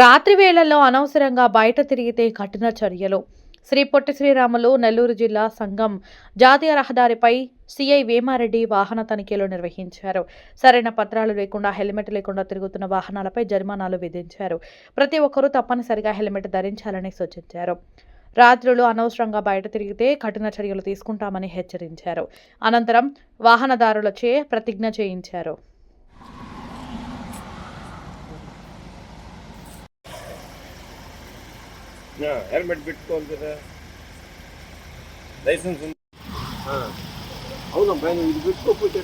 రాత్రి వేళల్లో అనవసరంగా బయట తిరిగితే కఠిన చర్యలు. శ్రీ పొట్టి శ్రీరాములు నెల్లూరు జిల్లా సంగం జాతీయ రహదారిపై సిఐ వేమారెడ్డి వాహన తనిఖీలు నిర్వహించారు. సరైన పత్రాలు లేకుండా హెల్మెట్ లేకుండా తిరుగుతున్న వాహనాలపై జరిమానాలు విధించారు. ప్రతి ఒక్కరూ తప్పనిసరిగా హెల్మెట్ ధరించాలని సూచించారు. రాత్రులు అనవసరంగా బయట తిరిగితే కఠిన చర్యలు తీసుకుంటామని హెచ్చరించారు. అనంతరం వాహనదారులచే ప్రతిజ్ఞ చేయించారు. హెల్మెట్ పెట్టుకోవాలి కదా, లైసెన్స్ ఉంది. అవునబ్బా, నువ్వు ఇది పెట్టుకోకపోతే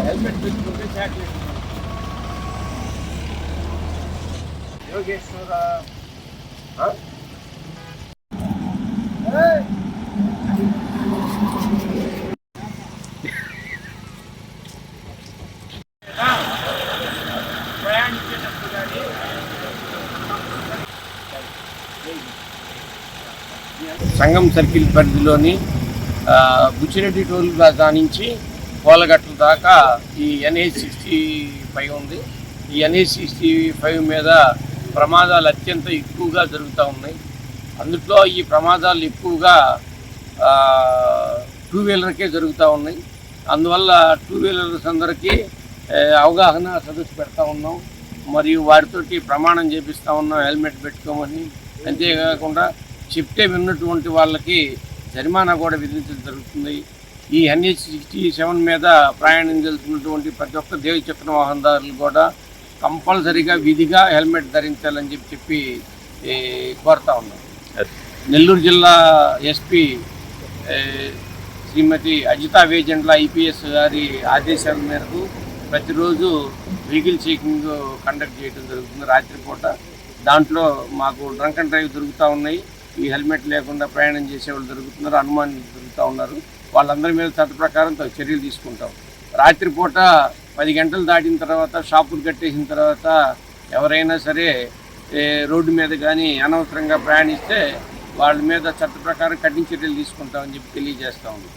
హెల్మెట్ పెట్టుకుంటే చాక్లెట్ యోగేశ్వర. ప్రయాణించేటప్పుడు కానీ సంగం సర్కిల్ పరిధిలోని బుచ్చిరెడ్డి టోల్ ప్లాజా నుంచి పోలగట్ల దాకా ఈ NH-65 ఉంది. ఈ NH-65 మీద ప్రమాదాలు అత్యంత ఎక్కువగా జరుగుతూ ఉన్నాయి. అందులో ఈ ప్రమాదాలు ఎక్కువగా టూ వీలర్కే జరుగుతూ ఉన్నాయి. అందువల్ల టూ వీలర్స్ అందరికీ అవగాహన సదస్సు పెడతా ఉన్నాం, మరియు వారితోటి ప్రమాణం చేపిస్తూ ఉన్నాం హెల్మెట్ పెట్టుకోమని. అంతేకాకుండా చెప్తే విన్నటువంటి వాళ్ళకి జరిమానా కూడా విధించడం జరుగుతుంది. ఈ NH-67 మీద ప్రయాణం చేస్తున్నటువంటి ప్రతి ఒక్క ద్విచక్ర వాహనదారులు కూడా కంపల్సరీగా విధిగా హెల్మెట్ ధరించాలని చెప్పి కోరుతా ఉన్నాం. నెల్లూరు జిల్లా ఎస్పీ శ్రీమతి అజితా వేజెండ్ల IPS గారి ఆదేశాల మేరకు ప్రతిరోజు వెహికల్ చెకింగ్ కండక్ట్ చేయడం జరుగుతుంది రాత్రిపూట. దాంట్లో మాకు డ్రంక్ అండ్ డ్రైవ్ దొరుకుతూ ఉన్నాయి, ఈ హెల్మెట్ లేకుండా ప్రయాణం చేసేవాళ్ళు దొరుకుతున్నారు, అనుమానులు దొరుకుతూ ఉన్నారు. వాళ్ళందరి మీద చట్ట ప్రకారం చర్యలు తీసుకుంటాం. రాత్రిపూట 10 గంటలు దాటిన తర్వాత, షాపులు కట్టేసిన తర్వాత ఎవరైనా సరే రోడ్డు మీద కానీ అనవసరంగా ప్రయాణిస్తే వాళ్ళ మీద చట్ట ప్రకారం కఠిన చర్యలు తీసుకుంటామని చెప్పి తెలియజేస్తా ఉన్నాం.